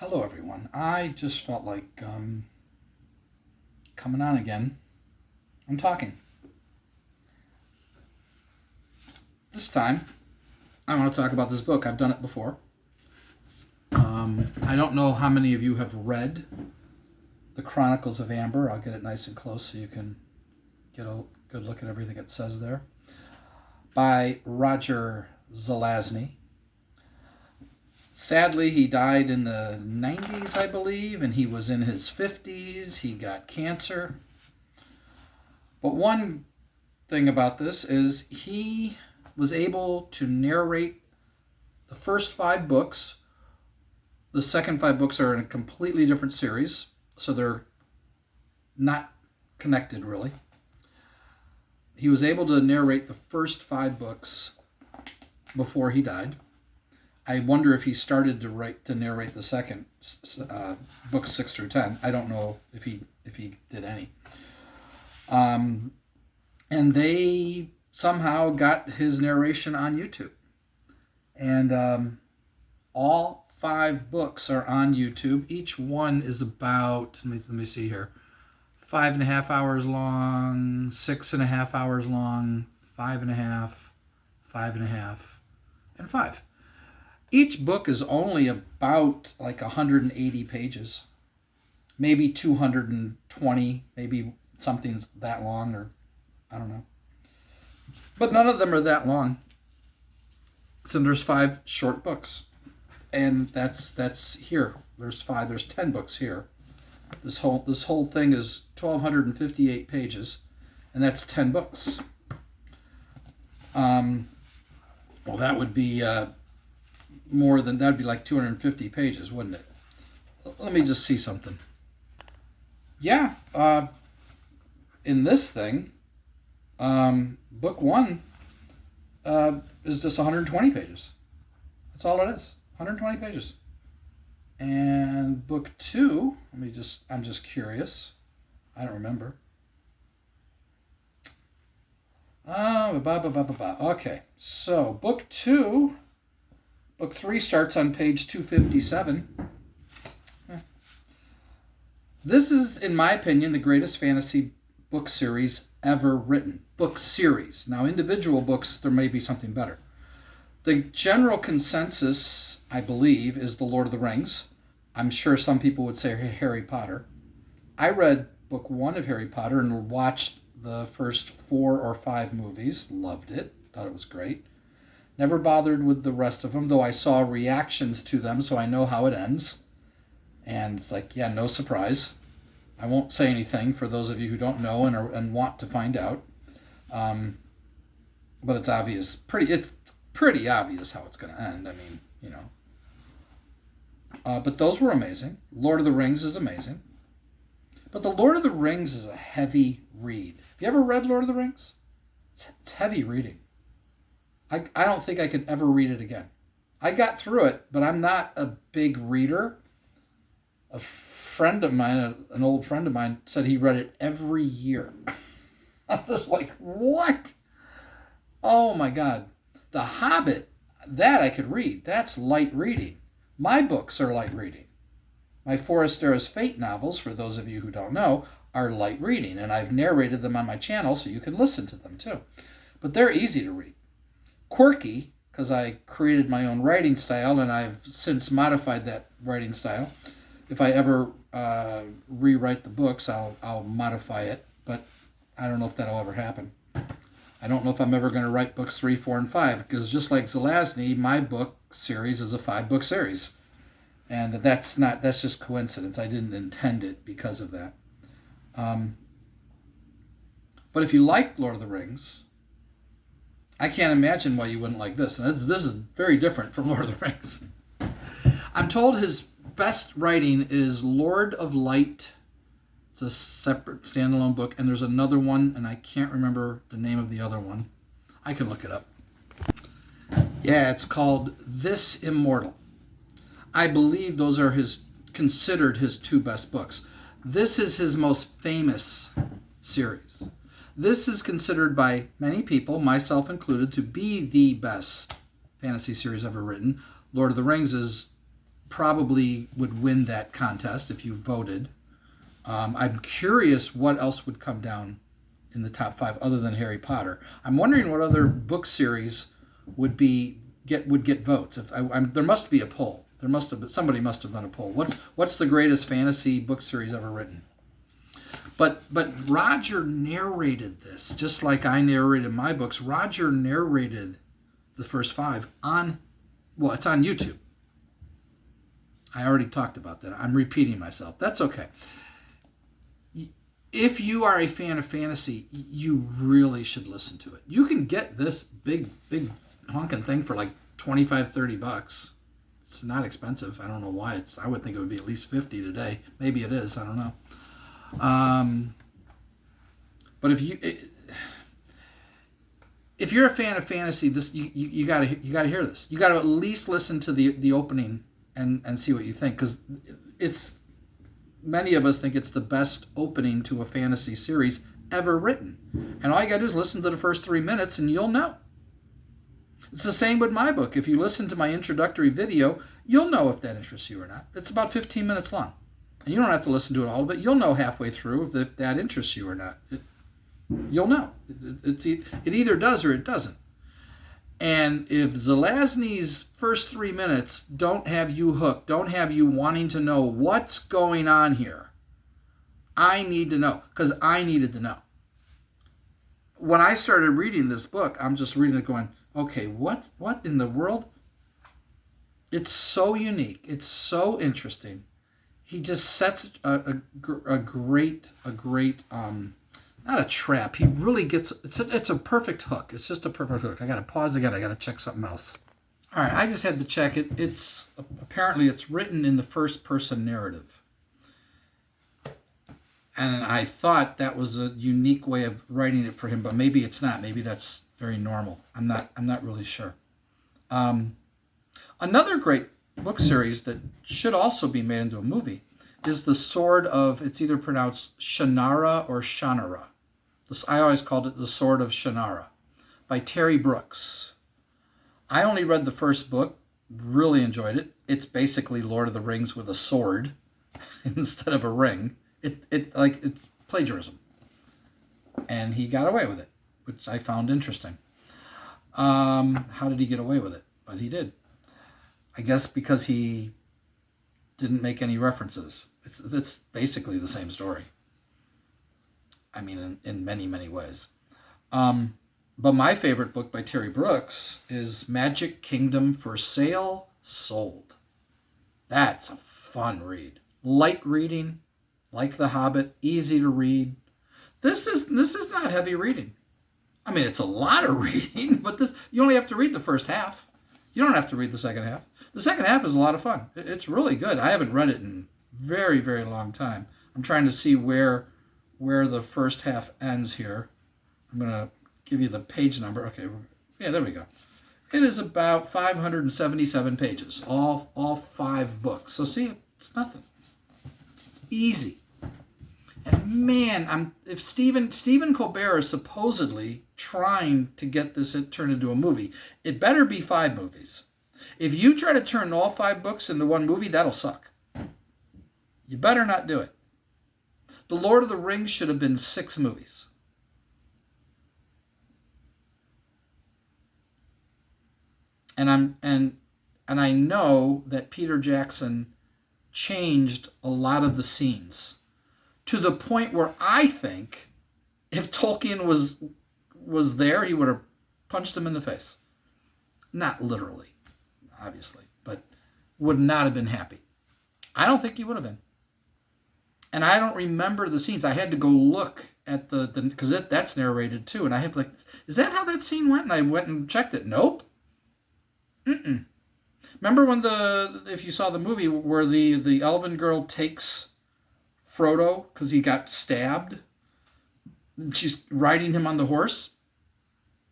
Hello, everyone. I just felt like coming on again. I'm talking. This time, I want to talk about this book. I've done it before. I don't know how many of you have read the Chronicles of Amber. I'll get it nice and close so you can get a good look at everything it says there. By Roger Zelazny. Sadly, he died in the 90s, I believe, and he was in his 50s. He got cancer. But one thing about this is he was able to narrate the first 5 books. The second 5 books are in a completely different series, so they're not connected really. He was able to narrate the first 5 books before he died. I wonder if he started to narrate the second books 6 through 10. I don't know if he did any. And they somehow got his narration on YouTube, and all 5 books are on YouTube. Each one is about let me see here, 5.5 hours long, 6.5 hours long, 5.5, 5.5, and 5. Each book is only about like 180 pages, maybe 220, maybe something's that long, or I don't know. But none of them are that long. So there's 5 short books, and that's here. There's 10 books here. This whole thing is 1,258 pages, and that's 10 books. Well, that would be that'd be like 250 pages, wouldn't it? Let me just see something. Yeah, in this thing, book 1 is just 120 pages. That's all it is, 120 pages. And book 2, I'm just curious. I don't remember. Okay, so book 3 starts on page 257. This is, in my opinion, the greatest fantasy book series ever written. Book series. Now, individual books, there may be something better. The general consensus, I believe, is The Lord of the Rings. I'm sure some people would say Harry Potter. I read book 1 of Harry Potter and watched the first 4 or 5 movies. Loved it. Thought it was great. Never bothered with the rest of them, though I saw reactions to them, so I know how it ends. And it's like, yeah, no surprise. I won't say anything for those of you who don't know and want to find out. But it's obvious. It's pretty obvious how it's going to end. I mean, you know. But those were amazing. Lord of the Rings is amazing. But the Lord of the Rings is a heavy read. Have you ever read Lord of the Rings? It's heavy reading. I don't think I could ever read it again. I got through it, but I'm not a big reader. A friend of mine, an old friend of mine, said he read it every year. I'm just like, what? Oh my God. The Hobbit, that I could read. That's light reading. My books are light reading. My Forestera's Fate novels, for those of you who don't know, are light reading, and I've narrated them on my channel so you can listen to them too. But they're easy to read. Quirky, because I created my own writing style, and I've since modified that writing style. If I ever rewrite the books, I'll modify it, but I don't know if that'll ever happen. I don't know if I'm ever going to write books 3, 4, and 5, because just like Zelazny, my book series is a 5-book series. And that's just coincidence. I didn't intend it because of that. But if you like Lord of the Rings, I can't imagine why you wouldn't like this. And this is very different from Lord of the Rings. I'm told his best writing is Lord of Light. It's a separate standalone book. And there's another one, and I can't remember the name of the other one. I can look it up. Yeah, it's called This Immortal. I believe those are considered his 2 best books. This is his most famous series. This is considered by many people, myself included, to be the best fantasy series ever written. Lord of the Rings is probably would win that contest if you voted. I'm curious what else would come down in the top 5 other than Harry Potter. I'm wondering what other book series would get votes. There must be a poll. Somebody must have done a poll. What's the greatest fantasy book series ever written? But Roger narrated this just like I narrated my books. Roger narrated the first 5 it's on YouTube. I already talked about that. I'm repeating myself. That's okay. If you are a fan of fantasy, you really should listen to it. You can get this big honking thing for like $25-$30. It's not expensive. I don't know why I would think it would be at least $50 today. Maybe it is. I don't know. But if you're a fan of fantasy, this you gotta hear this. You gotta at least listen to the opening and see what you think, because many of us think it's the best opening to a fantasy series ever written. And all you got to do is listen to the first 3 minutes and you'll know. It's the same with my book. If you listen to my introductory video, you'll know if that interests you or not. It's about 15 minutes long. And you don't have to listen to it all of it. You'll know halfway through if that interests you or not. You'll know. It either does or it doesn't. And if Zelazny's first 3 minutes don't have you hooked, don't have you wanting to know what's going on here, I need to know, because I needed to know. When I started reading this book, I'm just reading it going, okay, what in the world? It's so unique. It's so interesting. He just sets a great not a trap. He really gets, it's a perfect hook. It's just a perfect hook. I got to pause again. I got to check something else. All right, I just had to check it. Apparently it's written in the first person narrative. And I thought that was a unique way of writing it for him, but maybe it's not. Maybe that's very normal. I'm not really sure. Another great book series that should also be made into a movie is The Sword of, it's either pronounced Shannara or Shannara. I always called it The Sword of Shannara by Terry Brooks. I only read the first book, really enjoyed it. It's basically Lord of the Rings with a sword instead of a ring. It's plagiarism. And he got away with it, which I found interesting. How did he get away with it? But he did. I guess because he didn't make any references. It's basically the same story. I mean, in many, many ways. But my favorite book by Terry Brooks is Magic Kingdom for Sale, Sold. That's a fun read. Light reading, like The Hobbit, easy to read. This is not heavy reading. I mean, it's a lot of reading, but you only have to read the first half. You don't have to read the second half. The second half is a lot of fun. It's really good. I haven't read it in very, very long time. I'm trying to see where the first half ends here. I'm going to give you the page number. Okay, yeah, there we go. It is about 577 pages, all 5 books. So see, it's nothing. It's easy. And man, if Stephen Colbert is supposedly trying to get this turned into a movie, it better be 5 movies. If you try to turn all 5 books into one movie, that'll suck. You better not do it. The Lord of the Rings should have been 6 movies. And I know that Peter Jackson changed a lot of the scenes to the point where I think if Tolkien was there, he would have punched him in the face. Not literally, obviously, but would not have been happy. I don't think he would have been. And I don't remember the scenes. I had to go look at because that's narrated too. And I had is that how that scene went? And I went and checked it. Nope. Remember when if you saw the movie where the elven girl takes Frodo because he got stabbed? She's riding him on the horse.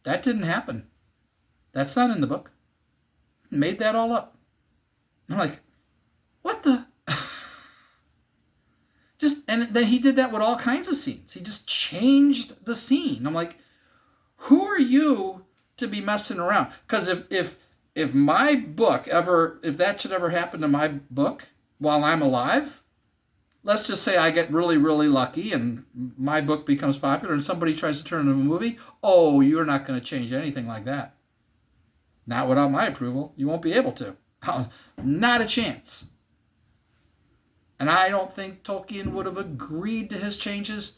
That didn't happen. That's not in the book. Made that all up. I'm like, what the? And then he did that with all kinds of scenes. He just changed the scene. I'm like, who are you to be messing around? Because if if my book ever, if that should ever happen to my book while I'm alive, let's just say I get really, really lucky and my book becomes popular and somebody tries to turn it into a movie. Oh, you're not going to change anything like that. Not without my approval. You won't be able to. Not a chance. And I don't think Tolkien would have agreed to his changes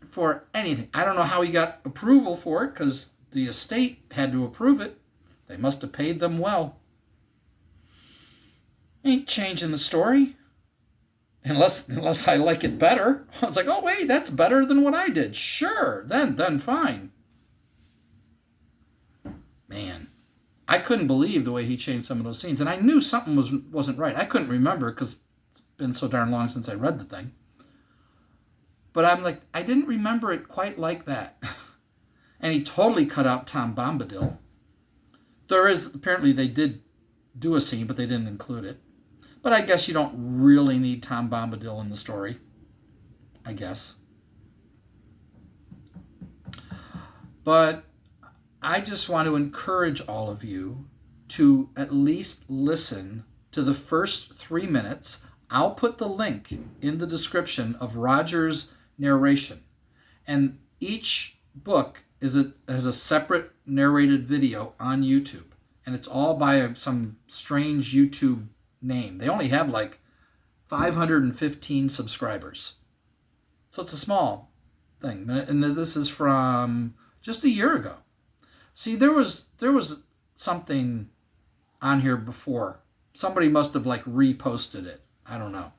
for anything. I don't know how he got approval for it because the estate had to approve it. They must have paid them well. Ain't changing the story. Unless I like it better. I was like, oh wait, that's better than what I did. Sure, then fine. Man, I couldn't believe the way he changed some of those scenes, and I knew something wasn't right. I couldn't remember because it's been so darn long since I read the thing. But I'm like, I didn't remember it quite like that. And he totally cut out Tom Bombadil. There is, apparently they did do a scene, but they didn't include it. But I guess you don't really need Tom Bombadil in the story. I guess. But I just want to encourage all of you to at least listen to the first 3 minutes. I'll put the link in the description of Roger's narration. And each book has a separate narrated video on YouTube. And it's all by some strange YouTube name. They only have like 515 subscribers. So it's a small thing. And this is from just a year ago. See, there was something on here before. Somebody must have like reposted it. I don't know.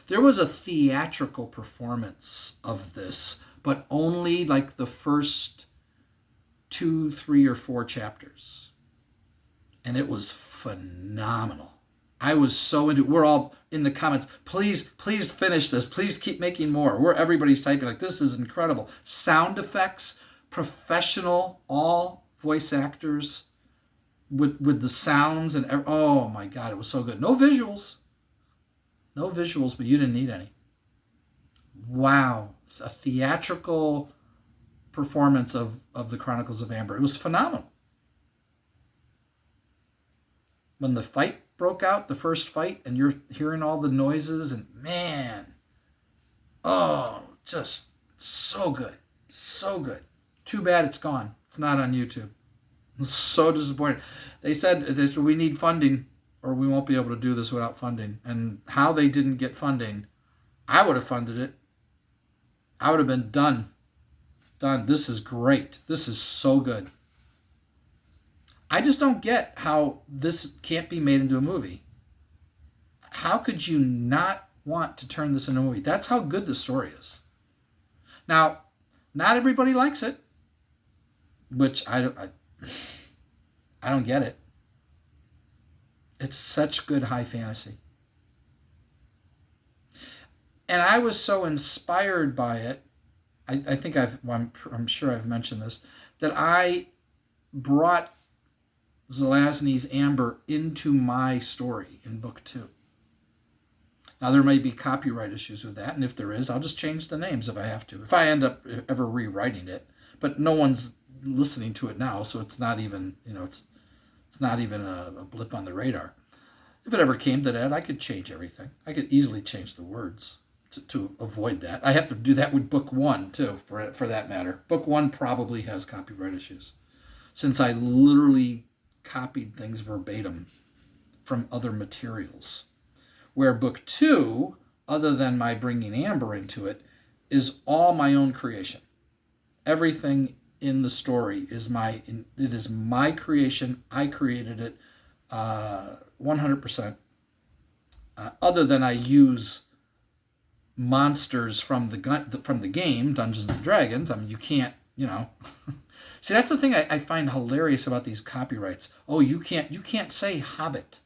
There was a theatrical performance of this, but only like the first 2, 3, or 4 chapters. And it was phenomenal. I was so into it. We're all in the comments. Please finish this. Please keep making more. Everybody's typing like, this is incredible. Sound effects, professional, all voice actors with the sounds and oh my God, it was so good. No visuals, but you didn't need any. Wow, a theatrical performance of the Chronicles of Amber. It was phenomenal. When the fight broke out, the first fight, and you're hearing all the noises, and man, oh, just so good. So good. Too bad it's gone. It's not on YouTube. I'm so disappointed. They said that we need funding or we won't be able to do this without funding. And how they didn't get funding, I would have funded it. I would have been done. This is great. This is so good. I just don't get how this can't be made into a movie. How could you not want to turn this into a movie? That's how good the story is. Now, not everybody likes it, which I don't get it. It's such good high fantasy. And I was so inspired by it. I think I'm sure I've mentioned this, that I brought Zelazny's Amber into my story in book 2. Now, there may be copyright issues with that, and if there is, I'll just change the names if I have to, if I end up ever rewriting it. But no one's listening to it now, so it's not even, it's not even a blip on the radar. If it ever came to that, I could change everything. I could easily change the words to avoid that. I have to do that with book 1, too, for that matter. Book 1 probably has copyright issues, since I literally copied things verbatim from other materials. Where book 2, other than my bringing Amber into it, is all my own creation. Everything in the story is my creation. I created it 100%. Other than I use monsters from the game Dungeons and Dragons. I mean, you can't, See, that's the thing I find hilarious about these copyrights. Oh, you can't say Hobbit.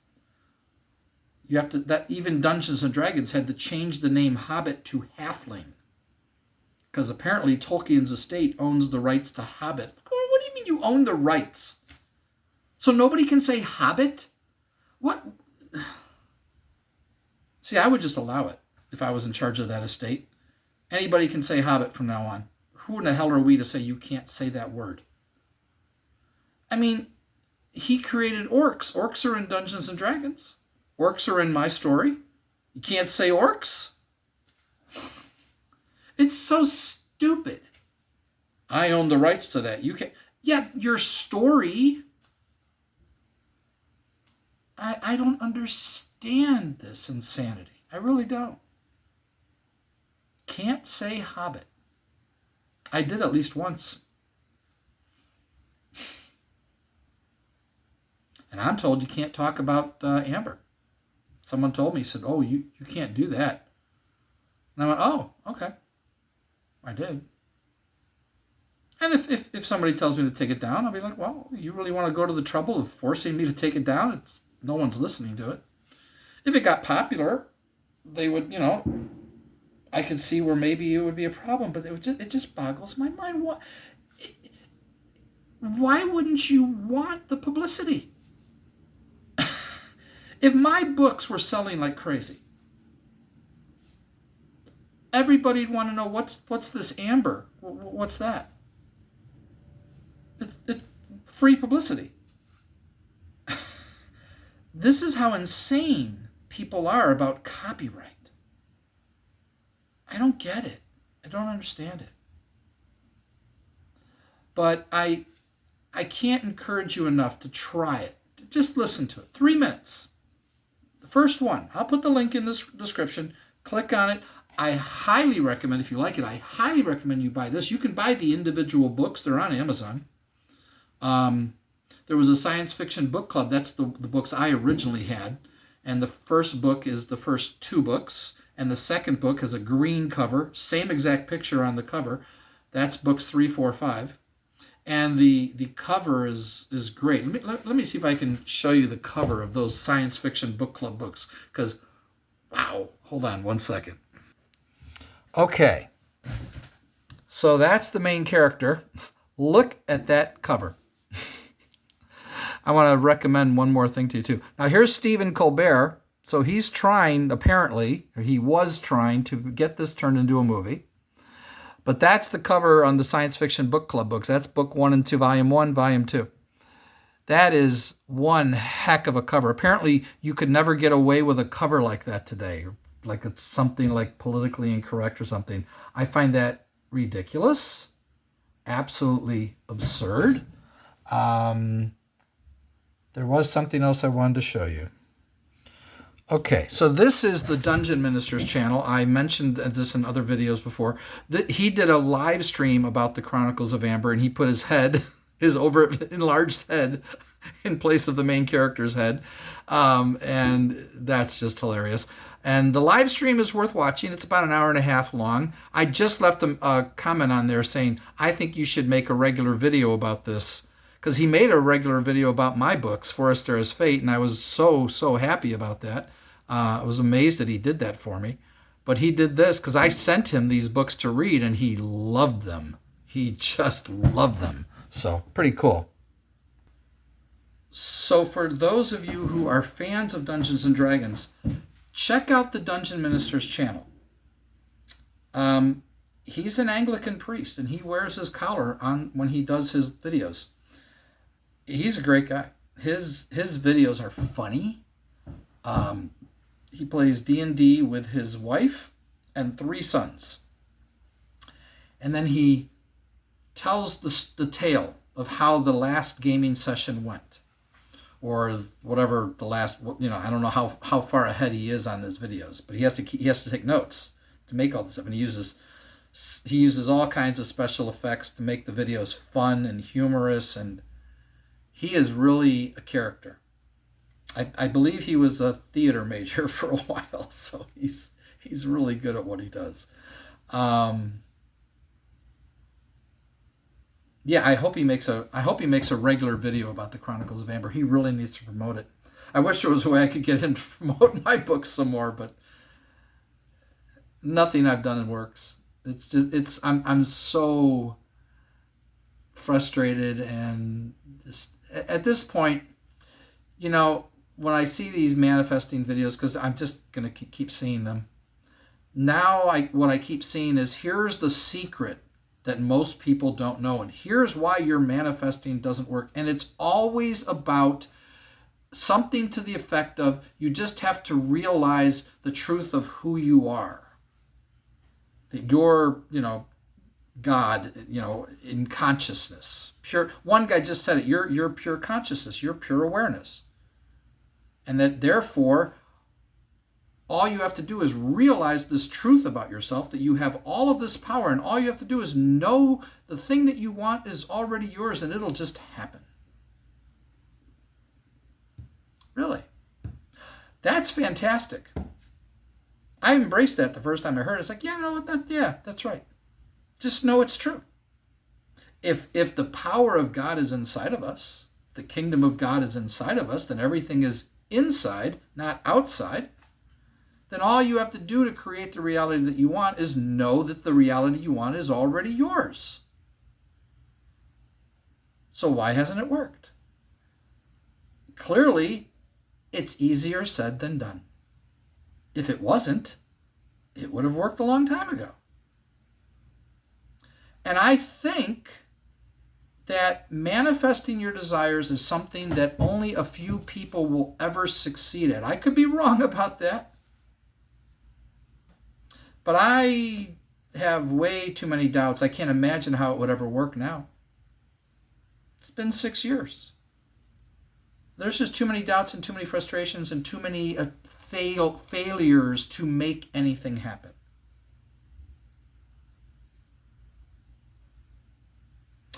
You have to, that even Dungeons and Dragons had to change the name Hobbit to Halfling. Because apparently Tolkien's estate owns the rights to Hobbit. What do you mean you own the rights? So nobody can say Hobbit? What? See, I would just allow it if I was in charge of that estate. Anybody can say Hobbit from now on. Who in the hell are we to say you can't say that word? I mean, he created orcs. Orcs are in Dungeons and Dragons. Orcs are in my story. You can't say orcs? It's so stupid. I own the rights to that. You can't. Yeah, your story. I don't understand this insanity. I really don't. Can't say Hobbit. I did at least once. And I'm told you can't talk about Amber. Someone told me, said, oh, you can't do that. And I went, oh, okay. I did. And if somebody tells me to take it down, I'll be like, well, you really want to go to the trouble of forcing me to take it down? No one's listening to it. If it got popular, they would, I could see where maybe it would be a problem, but it just boggles my mind. Why wouldn't you want the publicity? If my books were selling like crazy, everybody'd want to know what's this Amber? What's that? It's free publicity. This is how insane people are about copyright. I don't get it. I don't understand it. But I can't encourage you enough to try it. Just listen to it. 3 minutes. The first one. I'll put the link in the description. Click on it. I highly recommend, if you like it, I highly recommend you buy this. You can buy the individual books. They're on Amazon. There was a science fiction book club. That's the books I originally had. And the first book is the first 2 books. And the second book has a green cover. Same exact picture on the cover. That's books 3, 4, 5. And the cover is great. Let me see if I can show you the cover of those science fiction book club books. Because, wow. Hold on one second. Okay. So that's the main character. Look at that cover. I want to recommend one more thing to you, too. Now, here's Stephen Colbert. So he's trying, apparently, or he was trying to get this turned into a movie. But that's the cover on the Science Fiction Book Club books. That's book 1 and 2, volume 1, volume 2. That is one heck of a cover. Apparently, you could never get away with a cover like that today. Like it's something like politically incorrect or something. I find that ridiculous. Absolutely absurd. There was something else I wanted to show you. Okay, so this is the Dungeon Minister's channel. I mentioned this in other videos before. He did a live stream about the Chronicles of Amber, and he put his head, his over-enlarged head, in place of the main character's head. And that's just hilarious. And the live stream is worth watching. It's about an hour and a half long. I just left a comment on there saying, I think you should make a regular video about this. Because he made a regular video about my books, Forrester as Fate, and I was so happy about that. I was amazed that he did that for me. But he did this because I sent him these books to read, and he loved them. He just loved them. So, pretty cool. So for those of you who are fans of Dungeons & Dragons, check out the Dungeon Minister's channel. He's an Anglican priest, and he wears his collar on when he does his videos. He's a great guy. His videos are funny. He plays D&D with his wife and 3 sons. And then he tells the tale of how the last gaming session went. Or whatever the last, I don't know how far ahead he is on his videos. But he has to take notes to make all this stuff. And he uses all kinds of special effects to make the videos fun and humorous, and he is really a character. I believe he was a theater major for a while, so he's really good at what he does. Yeah, I hope he makes a regular video about the Chronicles of Amber. He really needs to promote it. I wish there was a way I could get him to promote my books some more, but nothing I've done works. I'm so frustrated, and just at this point, when I see these manifesting videos, because I'm just going to keep seeing them. Now what I keep seeing is, here's the secret that most people don't know. And here's why your manifesting doesn't work. And it's always about something to the effect of you just have to realize the truth of who you are. That you're, God, in consciousness. Pure. One guy just said it. You're pure consciousness. You're pure awareness. And that therefore, all you have to do is realize this truth about yourself, that you have all of this power, and all you have to do is know the thing that you want is already yours, and it'll just happen. Really. That's fantastic. I embraced that the first time I heard it. It's like, that's right. Just know it's true. If the power of God is inside of us, the kingdom of God is inside of us, then everything is inside, not outside. Then all you have to do to create the reality that you want is know that the reality you want is already yours. So why hasn't it worked? Clearly, it's easier said than done. If it wasn't, it would have worked a long time ago. And I think that manifesting your desires is something that only a few people will ever succeed at. I could be wrong about that. But I have way too many doubts. I can't imagine how it would ever work now. It's been 6 years. There's just too many doubts and too many frustrations and too many failures to make anything happen.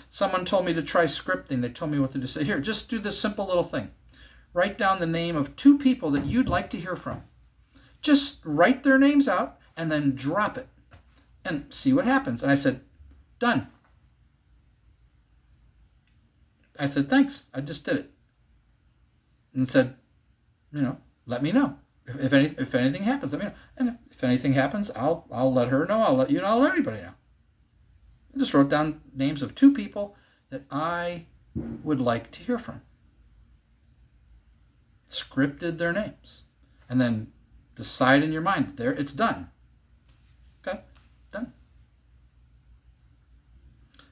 Someone told me to try scripting. They told me what to do. Say, here, just do this simple little thing. Write down the name of 2 people that you'd like to hear from. Just write their names out and then drop it and see what happens. And I said, done. I said, thanks. I just did it. And said, let me know. If anything happens, let me know. And if anything happens, I'll let her know. I'll let you know. I'll let everybody know. I just wrote down names of 2 people that I would like to hear from. Scripted their names. And then decide in your mind, there, it's done. Okay? Done.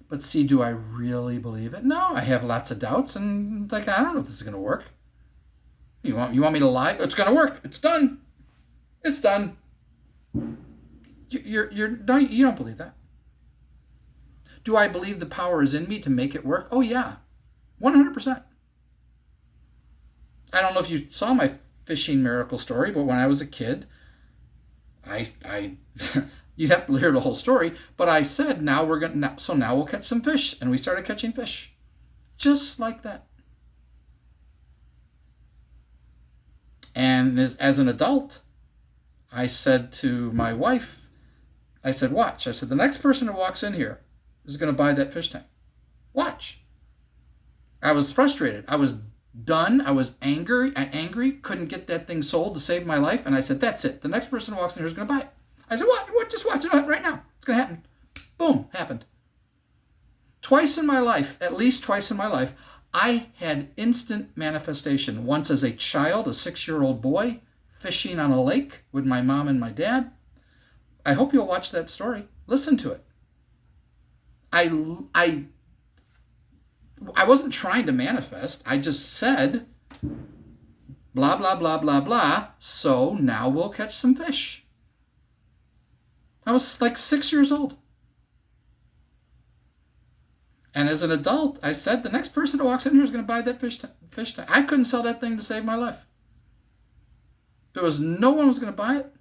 But see, do I really believe it? No, I have lots of doubts, and I don't know if this is going to work. You want me to lie? It's going to work. It's done. It's done. You don't believe that. Do I believe the power is in me to make it work? Oh yeah, 100%. I don't know if you saw my fishing miracle story, but when I was a kid, I you'd have to hear the whole story, but I said, now we'll catch some fish, and we started catching fish, just like that. And as an adult, I said to my wife, I said, watch. I said, the next person that walks in here is going to buy that fish tank. Watch. I was frustrated. I was done. I was angry, couldn't get that thing sold to save my life. And I said, that's it. The next person who walks in here is going to buy it. I said, what? Just watch it right now. It's going to happen. Boom, happened. Twice in my life, at least twice in my life, I had instant manifestation. Once as a child, a 6-year-old boy, fishing on a lake with my mom and my dad. I hope you'll watch that story. Listen to it. I wasn't trying to manifest. I just said, blah, blah, blah, blah, blah, so now we'll catch some fish. I was like 6 years old. And as an adult, I said, the next person who walks in here is going to buy that fish tank. I couldn't sell that thing to save my life. There was no one was going to buy it.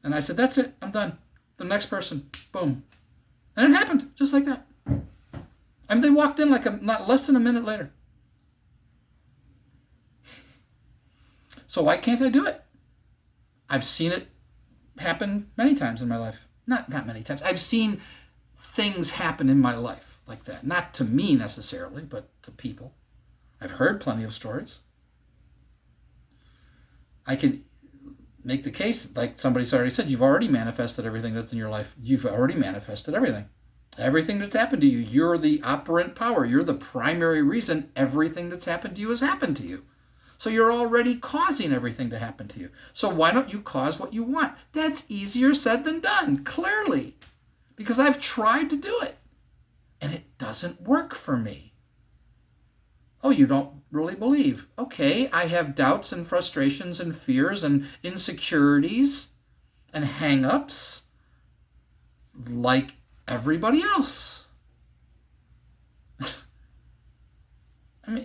And I said, that's it. I'm done. The next person, boom. And it happened just like that. I mean, they walked in not less than a minute later. So why can't I do it? I've seen it happen many times in my life. Not many times. I've seen things happen in my life like that. Not to me necessarily, but to people. I've heard plenty of stories. I can make the case, like somebody's already said, you've already manifested everything that's in your life. You've already manifested everything. Everything that's happened to you, you're the operant power. You're the primary reason everything that's happened to you has happened to you. So you're already causing everything to happen to you. So why don't you cause what you want? That's easier said than done, clearly. because I've tried to do it and it doesn't work for me. Oh, you don't really believe. Okay, I have doubts and frustrations and fears and insecurities and hang-ups like everybody else.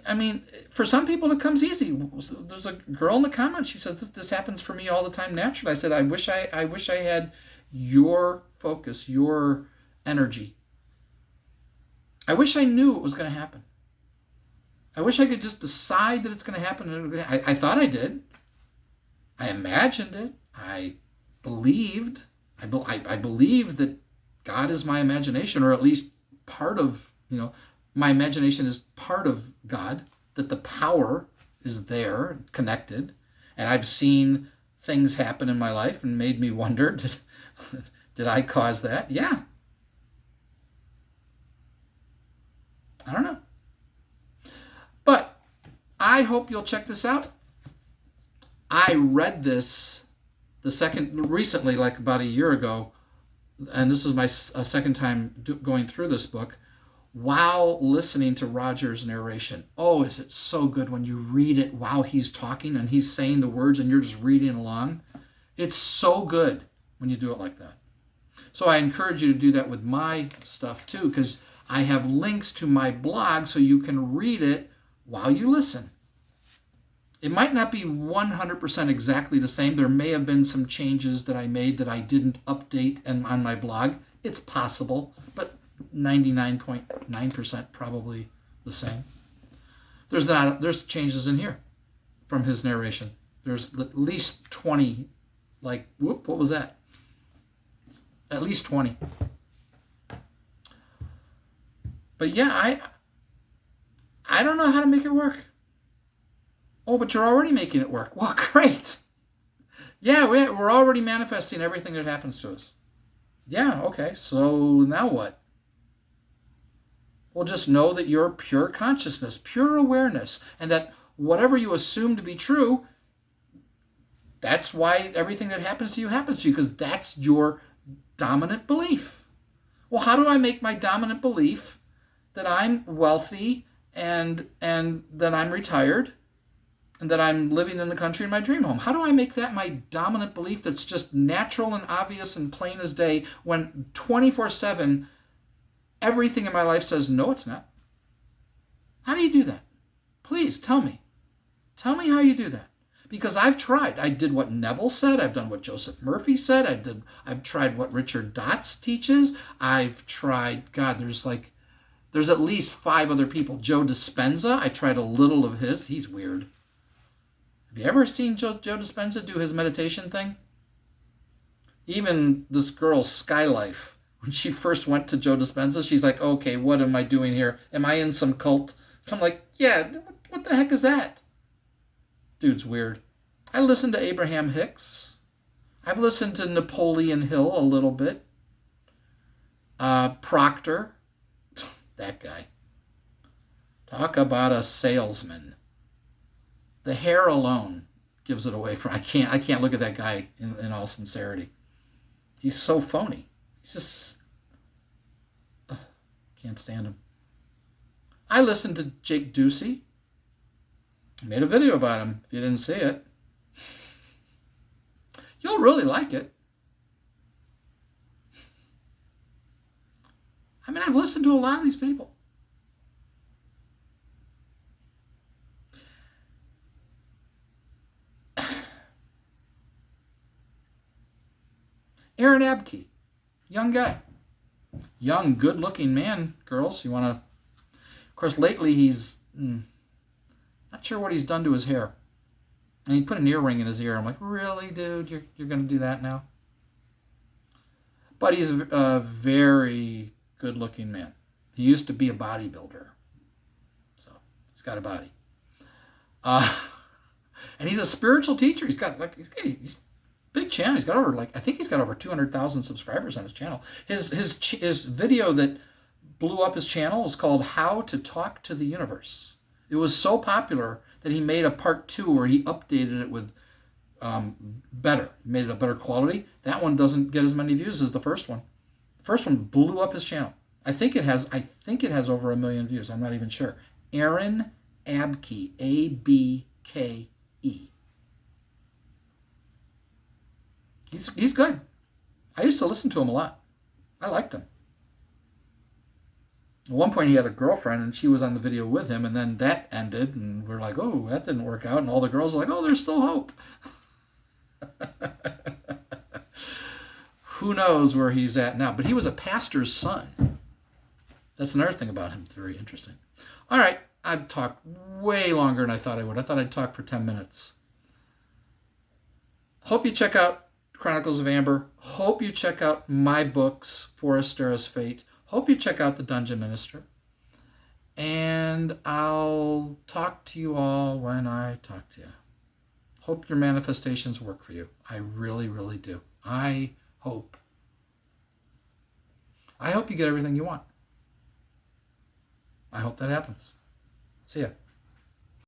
I mean, for some people it comes easy. There's a girl in the comments. She says this happens for me all the time naturally. I said, I wish I had your focus, your energy. I wish I knew it was going to happen. I wish I could just decide that it's going to happen. I thought I did. I imagined it. I believed. I believe that God is my imagination, or at least part of, my imagination is part of God, that the power is there, connected. And I've seen things happen in my life and made me wonder, did I cause that? Yeah. I don't know. But I hope you'll check this out. I read this recently, like about a year ago, and this was my second time going through this book, while listening to Roger's narration. Oh, is it so good when you read it while he's talking and he's saying the words and you're just reading along. It's so good when you do it like that. So I encourage you to do that with my stuff too, because I have links to my blog so you can read it while you listen. It might not be 100% exactly the same. There may have been some changes that I made that I didn't update on my blog. It's possible, but 99.9% probably the same. There's changes in here from his narration. There's at least 20, what was that? At least 20. But yeah, I don't know how to make it work. Oh, but you're already making it work. Well, great. Yeah, we're already manifesting everything that happens to us. Yeah, okay. So now what? Well, just know that you're pure consciousness, pure awareness, and that whatever you assume to be true, that's why everything that happens to you, because that's your dominant belief. Well, how do I make my dominant belief that I'm wealthy and that I'm retired and that I'm living in the country in my dream home? How do I make that my dominant belief that's just natural and obvious and plain as day when 24/7 everything in my life says, no, it's not? How do you do that? Please tell me. Tell me how you do that. Because I've tried. I did what Neville said. I've done what Joseph Murphy said. I've tried what Richard Dotz teaches. I've tried, God, there's at least 5 other people. Joe Dispenza, I tried a little of his. He's weird. Have you ever seen Joe Dispenza do his meditation thing? Even this girl, Skylife, when she first went to Joe Dispenza, she's like, okay, what am I doing here? Am I in some cult? I'm like, yeah, what the heck is that? Dude's weird. I listened to Abraham Hicks. I've listened to Napoleon Hill a little bit. Proctor. That guy. Talk about a salesman. The hair alone gives it away. I can't look at that guy in all sincerity. He's so phony. He's just... can't stand him. I listened to Jake Ducey. I made a video about him. If you didn't see it, you'll really like it. I mean, I've listened to a lot of these people. Aaron Abke, young guy. Young, good-looking man, girls. You want to... Of course, lately he's... not sure what he's done to his hair. And he put an earring in his ear. I'm like, really, dude? You're going to do that now? But he's a very good-looking man. He used to be a bodybuilder. So, he's got a body. And he's a spiritual teacher. He's got, he's big channel. He's got over, I think he's got over 200,000 subscribers on his channel. His video that blew up his channel is called How to Talk to the Universe. It was so popular that he made a part 2 where he updated it with made it a better quality. That one doesn't get as many views as the first one. The First one blew up his channel. I think it has over 1 million views. I'm not even sure. Aaron Abke, Abke. He's good. I used to listen to him a lot. I liked him. At one point, he had a girlfriend, and she was on the video with him, and then that ended, and we're like, oh, that didn't work out. And all the girls are like, oh, there's still hope. Who knows where he's at now? But he was a pastor's son. That's another thing about him. Very interesting. All right, I've talked way longer than I thought I would. I thought I'd talk for 10 minutes. Hope you check out Chronicles of Amber. Hope you check out my books, Forestera's Fate. Hope you check out The Dungeon Minister. And I'll talk to you all when I talk to you. Hope your manifestations work for you. I really, really do. I hope you get everything you want. I hope that happens. See ya.